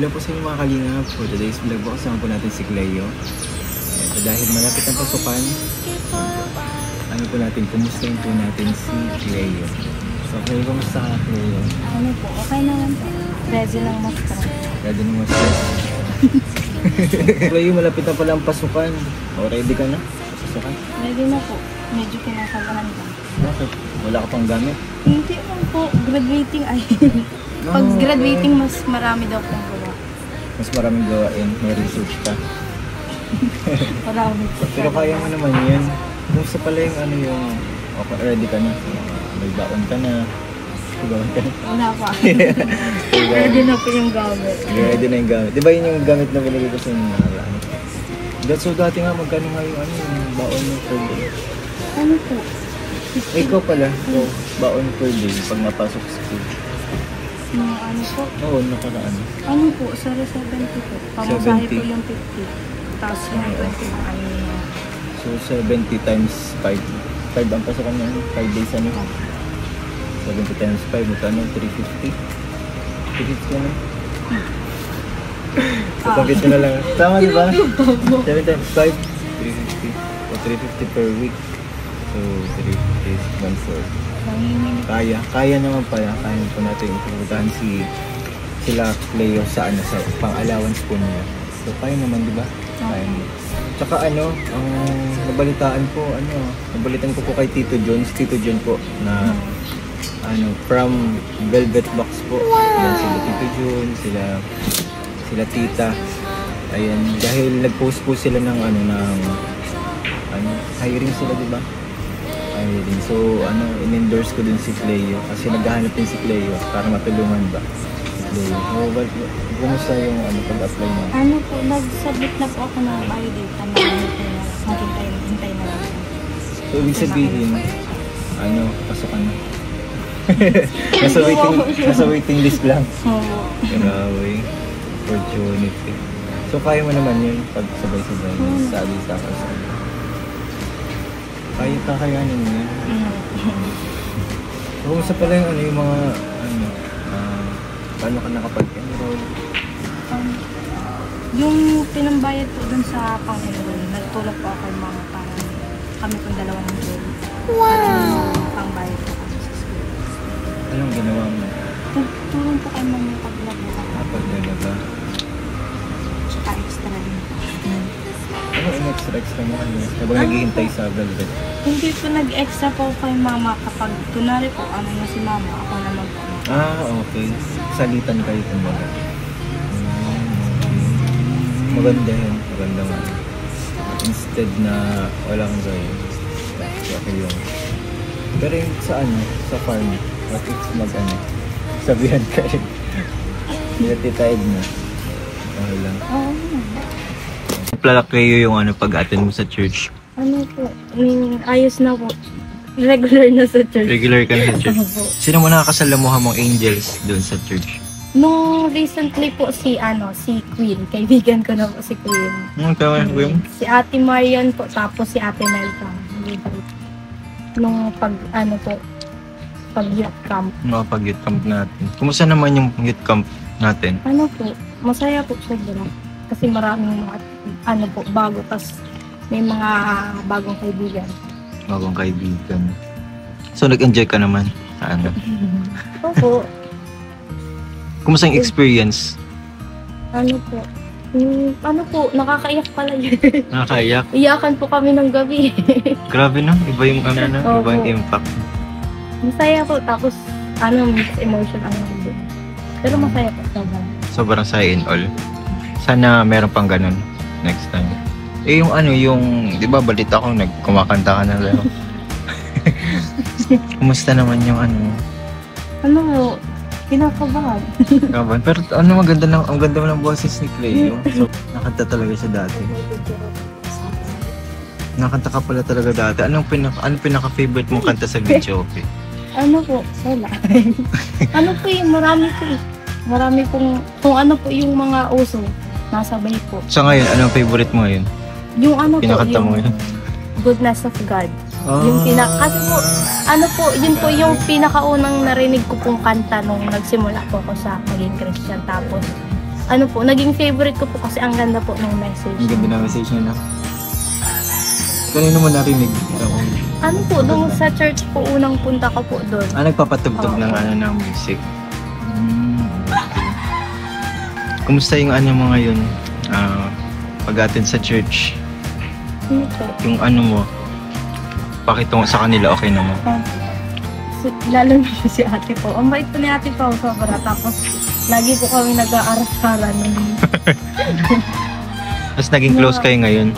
Hello po sa inyo mga kalingap. For today's vlog po, kasama po natin si Cleo. Ito dahil malapit ang pasukan, ano po natin, kumustahin po natin si Cleo. So Cleo, kumusta ka Cleo? Ano po, okay naman po. Ready lang mas-stress. Ready na mas-stress. Cleo, malapit na pala ang pasukan. O, ready ka na? Pasukan? Ready na po. Medyo kinakabahan pa. Bakit? Wala ka pang gamit? Hindi po, graduating ay. Pag graduating, mas marami daw pong gawa. Mas maraming gawain, may research ka. Marami po. Pero kaya mo naman yun. Kumusta pala yung ano yung, okay, ready ka na? May baon ka na. May baon ka na. Wala pa. Ready na po yung gamit. Ready na yung gamit. Di ba yun yung gamit na binigay ko sa inyo nakaraan? That's so dati nga, magkano nga yung ano yung baon mo per day? Ano po? Ikaw pala, so, baon per day pag napasok sa school. Mga ano po? Oo, nakaraan. Ano po? Sorry, 70 po. Pamasahe po yung 50. Tapos yung 20 na ano na. So, 70 times 5. 5 ang pasokan niya, 5 days ano? 70 times 5, magkano? 350? 350 ano? Kapagit ko na lang. Tama di ba? 7 times 5, 350. O 350 per week. So, 350, 1/4. Kaya naman pala. Kaya po natin pupuntahan sila Cleo sa ano, sa pang-allowance po niya. So, kaya naman, di ba? Kaya naman. Tsaka ano, ang nabalitaan ko po kay Tito John. Si Tito John po na ano, from Velvet Box po. Yan sila Tito John, sila Tita. Ayan, dahil nag-post po sila ng hiring sila, di ba? Hiring. So, in-endorse ko din si Cleo kasi naghahanap din si Cleo para matulungan ba? Cleo. So, kumusta yung pag-apply mo? Ano po, nag-submit na po ako ng biodata na hintay na lang. So, ibig sabihin, pasok ka na. nasa waiting list lang. Oo. Grabe. Opportunity. So, kaya mo naman yun pag sabay-sabay sa kaya kakayanin mo yun. Kumusta pala yung mga paano ka nakapag-enroll? Yung pinambayad po dun sa pang-enroll, nagtulog po ako yung mga parang kami pong dalawa ng goal. Wow! Pang-bayad po kami sa school. Anong ginawa mo? Tulong po kayo mga paglabo ako. Paglaba? Tsaka extra din po. Ano yung extra mo? Habang naghihintay sa Velvet? Hindi po nag-extra po kay mama kapag kunwari po, na si mama, ako naman po. Okay. Salitan kayo kumbaga. Maganda yun. Maganda nga. Instead na walang gawin. Okay yun. Pero yung sa farm, what if sabihan kayo. Natitayad na. Okay lang. Oo. Plala kayo yung pag-attend mo sa church. Ano po, ayos na po. Regular na sa church. Regular ka na sa church. Opo. Sino mo nakakasalamuha mong angels doon sa church? Nung recently po si Queen. Kaibigan ko na po si Queen. Tama ko yung? Si Ate Marian po, tapos si Ate Melka. Nung pag-youth camp. Pag-youth camp natin. Kumusta naman yung youth camp natin? Ano po, masaya po sobra. Kasi maraming mga bago, tas may mga bagong kaibigan. Bagong kaibigan. So, nag-enjoy ka naman? Opo. Kumusta yung experience? Nakakaiyak pala yun. Nakakaiyak? Iyakan po kami ng gabi. Grabe no? Iba yung iba yung impact. Masaya po, tapos mixed emotion doon. Pero masaya po, sobrang. Sobrang saya in all. Sana meron pang ganun next time. Yung di ba balita ko kumakanta ka na Leo. Kumusta naman yung kinakabahan. Pero ang ganda mo ng boses ni Cleo. So, nakanta talaga siya dati. Nakanta ka pala talaga dati. Anong pinaka-favorite mong kanta sa video? Okay. Wala. Marami pong, kung yung mga uso, nasabay po. So ngayon, anong favorite mo ngayon? Yung pinakanta mo ngayon? Goodness of God. Yung yun po yung pinakaunang narinig ko pong kanta nung nagsimula po ako sa maging Christian. Tapos, ano po, naging favorite ko po kasi ang ganda po ng message. Ang ganda na message niya na. Kanino mo narinig? Ano po, doon sa church po, unang punta ko po doon. Nagpapatugtog ng ng music. Okay. Kumusta yung mo ngayon? Pag-attend sa church? Ano po? Yung mo, pakitungo sa kanila, okay naman? Lalo na si ate po. Ang bait po ni ate po, sobra. Tapos, lagi po kami nag-aaras-aran. Mas naging close kayo ngayon?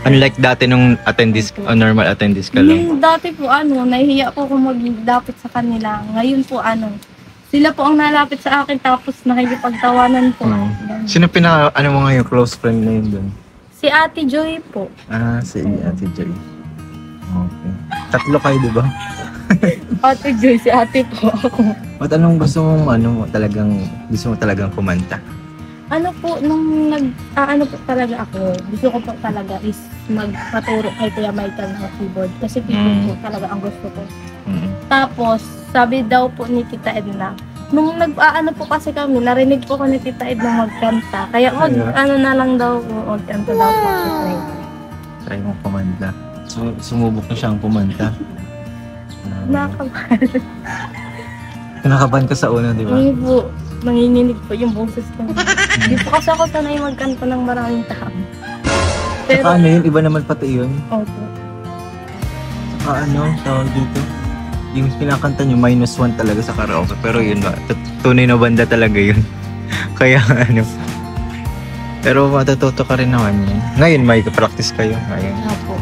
Unlike dati nung attendees, normal attendees ka lang? Yung dati po, nahihiya po kung mag-dapit sa kanila. Ngayon po, sila po ang nalapit sa akin tapos nakikipagtawanan po. Sino mo ngayon, close friend na yun doon? Si Ate Joy po. Si Ate Joy. Okay. Tatlo kayo, di ba? Ate Joy, si ate po ako. Ba't anong gusto mong, gusto mo talagang kumanta? Ano po, nung ano po talaga ako, gusto ko po talaga is magpaturo kay Kuya Michael ng keyboard. Kasi keyboard po talaga ang gusto ko. Tapos, sabi daw po ni Tita Edna, nung po kasi kami, narinig po ko ni Tita Edna magkanta. Kaya na lang daw po, magkanta daw po. Try mo kumanta. So, sumubok na siyang kumanta. Nakakabahan. Kinakabahan ka sa una, di ba? Hindi po. Nanginginig po yung boses ko. Hindi po kasi ako sanay magkanta ng maraming tao. Pero saka yun, iba naman pati yun. Opo. Saka tawag dito. Yung pinakanta nyo, -1 talaga sa karaoke. Pero yun, tunay na banda talaga yun. Kaya pero matututo ka rin naman yun. Ngayon, may practice kayo. Ngayon. Opo.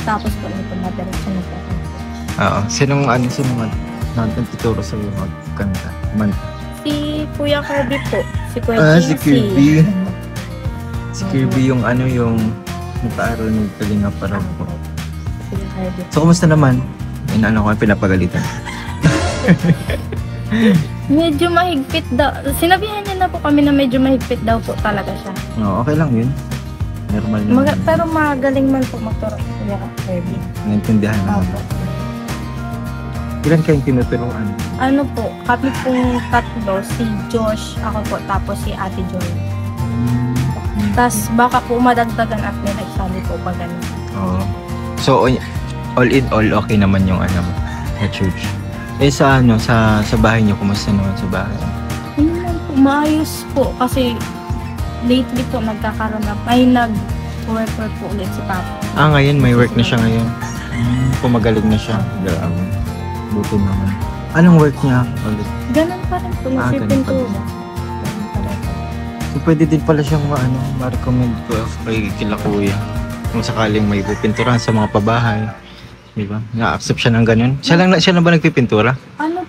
Tapos po ito, madiretso na po. Oo. Sinong nagtuturo sa iyo magkanta? Si Kuya Kirby po. Si Kuya si Kirby. Si Kirby yung yung nag-aaral ng Kalinga para po. So, kumusta naman? Ko pinapagalitan. Medyo mahigpit daw. Sinabihan niya na po kami na medyo mahigpit daw po talaga siya. Oo, okay lang yun. Normal naman. Pero magaling man po magturo si Kuya Kirby. Naintindihan naman. Ilan kayong tinuturuan? Ano po, kami pong tatlo, si Josh, ako po, tapos si Ate Joy. Tapos baka po madagdagan at may nagsabi po pag ganun. Oo. So, all in all, okay naman yung na church. Sa bahay niyo, kumusta naman sa bahay? Maayos po, kasi lately po nagkakaroon na, nag-work po ulit si Papa. Ngayon, may work na siya ngayon. Pumagaling na siya. Buti naman. Anong work niya ulit? Ganun pa rin po, pintura. So, pwede din pala siyang ma-recommend ko kila Kuya. Kung sakaling may pipinturahan sa mga pabahay. Di ba? Na-accept siya ng ganun. Siya lang ba nagpipintura?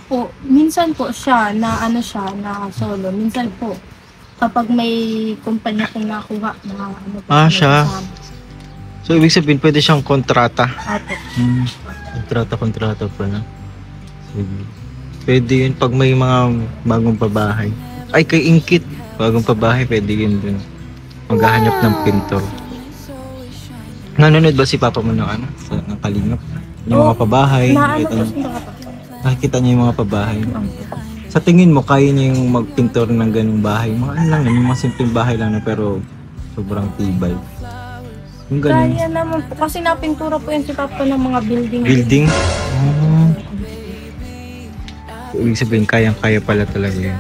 Po, minsan po siya na solo. Minsan po, kapag may kumpanya kong nakuha na siya. So, ibig sabihin, pwede siyang kontrata. Kontrata pala. Sige. Pwede yun pag may mga bagong pabahay. Kay Inkit. Bagong pabahay, pwede yun dun. Maghahanap ng pintor. Nanonood ba si Papa mo ng Kalingap? Yung mga pabahay. Nakikita niya yung mga pabahay. Sa tingin mo, kaya niya yung magpintor ng ganung bahay? Mga yung mga simpleng bahay lang pero sobrang tibay. Yung ganun. Kaya naman po. Kasi napintura po yun si Papa ng mga building. Building? Ibig sabihin, kayang-kaya pala talaga yun.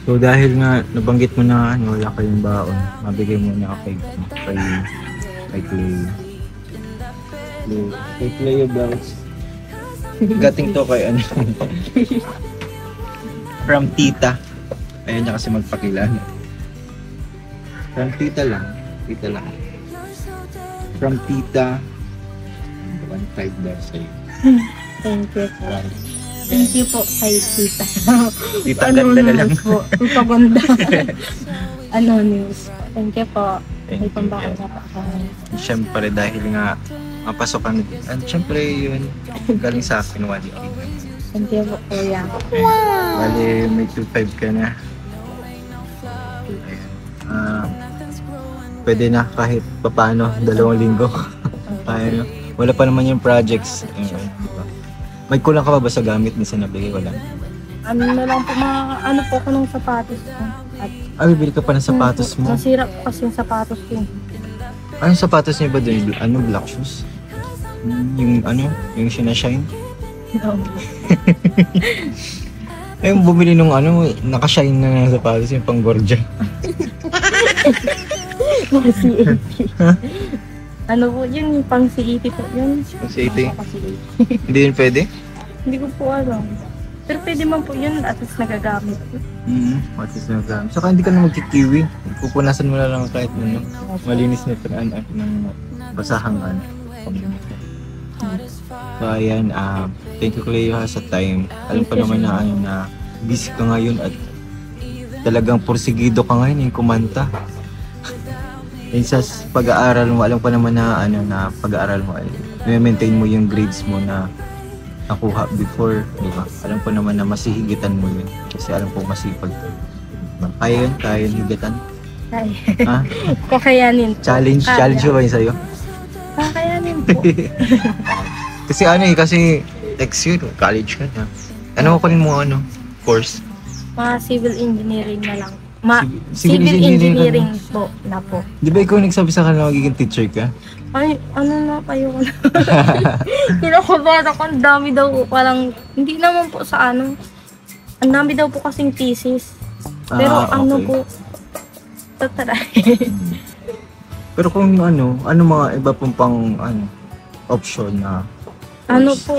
So dahil nga nabanggit mo na wala kayong baon, mabigay mo na kay Clay. Kay Clay Banks. Gating to kay from Tita. Ayaw niya kasi magpakilala. From Tita lang. From Tita. 1.5 daw sa'yo. Thank you po. Thank you po kay Tita. Tita ganda na lang. Tita ganda. Anonymous. Thank you po. May pambakal na pa ako. Siyempre dahil nga mapasok ka na din. At siyempre yun, galing sa akin 1K. Thank you po, Kuya. Bali, may 2.5 ka na. Pwede na kahit papaano, 2 linggo. Wala pa naman yung projects. May kulang ka pa ba sa gamit na sinabigay? Wala? ano na lang po, mga ano po ko ng sapatos ko. At Bibili ka pa ng sapatos mo. nasira po kasi yung sapatos ko. Anong sapatos niya ba doon? Ano, black shoes? Yung ano, yung sinashine? No. Yung bumili nung ano, nakashine na sapatos yung pang Gordia. Mga CAP. Ano po yun, yung pang CAP po yun. Pang CAP? Kasi Hindi yun pwede? hindi ko po alam. Pero pwede man po yun at least nagagamit po. What is na plan? Saka hindi ka na magkikiwi. Pupunasan mo na lang kahit ano. Malinis na ito ng basahang ano. So ayan, thank you Cleo ha sa time. Alam pa naman na ano na busy ka ngayon at talagang porsigido ka ngayon yung kumanta. Yung sa pag-aaral mo, alam pa naman na ano na pag-aaral mo ay maintain mo yung grades mo na nakuha before, di ba? Alam ko naman na masihigitan mo yun. Kasi alam ko masipag ka. Kaya yun, higitan. Ay. Ha? Kakayanin po. Challenge ba yun sa'yo? Kakayanin po. Kasi ano kasi next year, college ka na. Ano ko mo ano, course? Mga civil engineering na lang. Civil Civil engineering engineering po na po. Di ba ikaw nagsabi sa kanila magiging teacher ka? Ay, ano na kayo na. Kinakabahan ako, ang dami daw po. Parang, hindi naman po sa ano. Ang dami daw po kasing thesis. Pero ano okay. po, tatry. Pero kung ano mga iba pang ano, option na Ano course? po,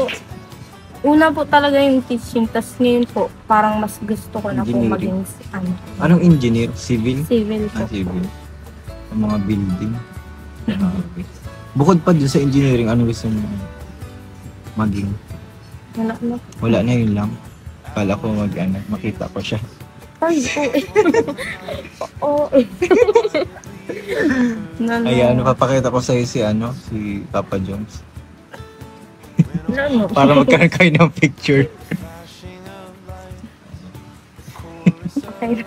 una po talaga yung teaching. Tas ngayon po, parang mas gusto ko na po Engineering. maging ano, Anong engineer? Civil? civil po. Civil. Ang mga building. Okay. Bukod pa dun sa engineering, ano gusto mo maging? Wala na. Wala na, yun lang. Kala ko makita ko siya. Ay, oo. Ay, papakita ko sa'yo si Papa Jones. Ano? Para magkaroon kayo ng picture. Okay.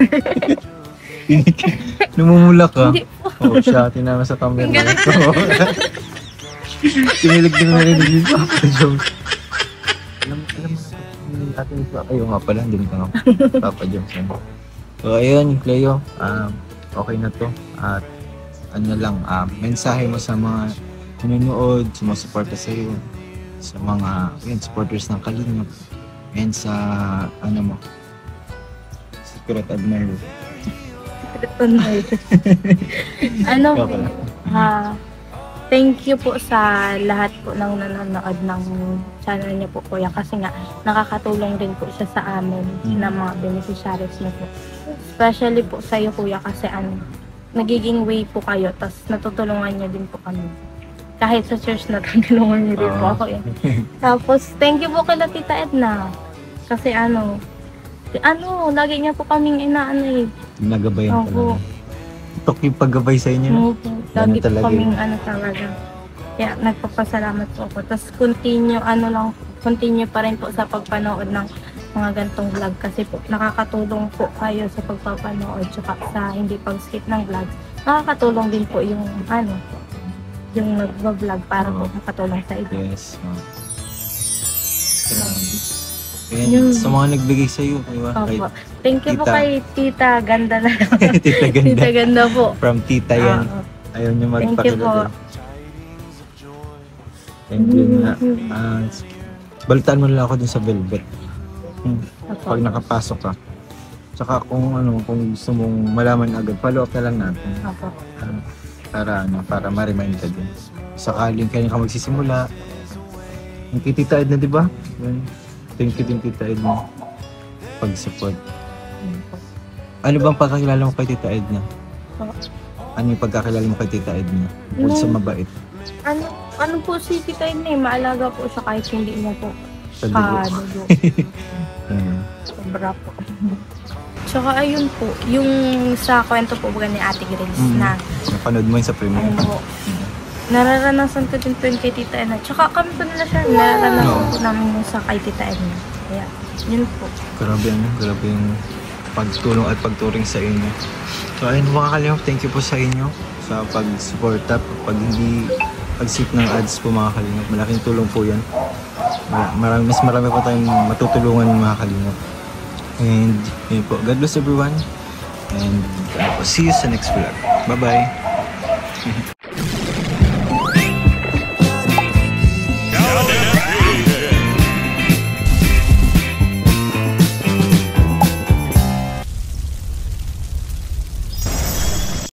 Namumula ka. Hindi po. Siya, tinama sa camera. Kinilig din na rin ni Papa Jones. Alam mo na atin pa. Ayaw nga pala, hindi ka nga Papa Jones. So, ayun, Cleo. Okay na to. At ano lang, mensahe mo sa mga nanonood, sa mga supporter sa iyo, sa mga supporters ng Kalingap, and sa secret admirer. Ano po, thank you po sa lahat po ng nanonood ng channel niya po, Kuya, kasi nga nakakatulong din po siya sa amin na mga beneficiaries niya po. Especially po sa iyo, Kuya, kasi nagiging way po kayo, tas natutulungan niya din po kami. Kahit sa church na tulungan niyo din po ako eh. Tapos, thank you po kay Tita Edna. Kasi lagi niya po kaming inaano eh. Nagabayan ka Opo. lang. Tok yung paggabay sa inyo. No? Opo. Lagi po talaga kaming yun. talaga. Kaya nagpapasalamat po ako. Tapos continue pa rin po sa pagpanood ng mga gantong vlog. Kasi po, nakakatulong po kayo sa pagpapanood tsaka sa hindi pag-skip ng vlog. Nakakatulong din po yung yung nagva-vlog para po makatulong sa iba. Yes. And sa mga nagbigay sa iyo, diba? Opo. Thank you po Tita. kay Tita Ganda na lang. Tita Ganda. Tita Ganda po. From Tita yan. Oo. Ayaw niya Thank you magpakilala. po. Thank you na. Balitaan mo lang ako dun sa Velvet. Opo. Pag nakapasok ka. Tsaka kung gusto mong malaman agad, follow up na lang natin. Opo. Para ma-remind ka din. Sakaling kaya ka magsisimula. Yung kay Tita Edna, di ba? Yun. Thank you din Tita Edna. Pag-support. Ano bang pagkakilala mo kay Tita Edna? Ano yung pagkakilala mo kay Tita Edna? Bukod sa mabait. Ano po si Tita Edna eh, maalaga po siya kahit hindi niya po Sa dugo. dugo. Sobra po. Tsaka ayun po, yung sa kwento po ba ni Ate Grace na Napanood mo yun sa premiere. ayun po, nararanasan ko din po yun kay Tita Edna. Tsaka kami po nila siya, nararanasan po namin yung sa kay Tita Edna. Kaya, yun po. Grabe yung pagtulong at pagturing sa inyo. So ayun mga Kalingap, thank you po sa inyo sa pag-suporta, pag-sip ng ads po mga Kalingap. Malaking tulong po yan. Mas marami pa tayong matutulungan ng mga Kalingap. And yun po, God bless everyone. And see you sa next vlog. Bye-bye.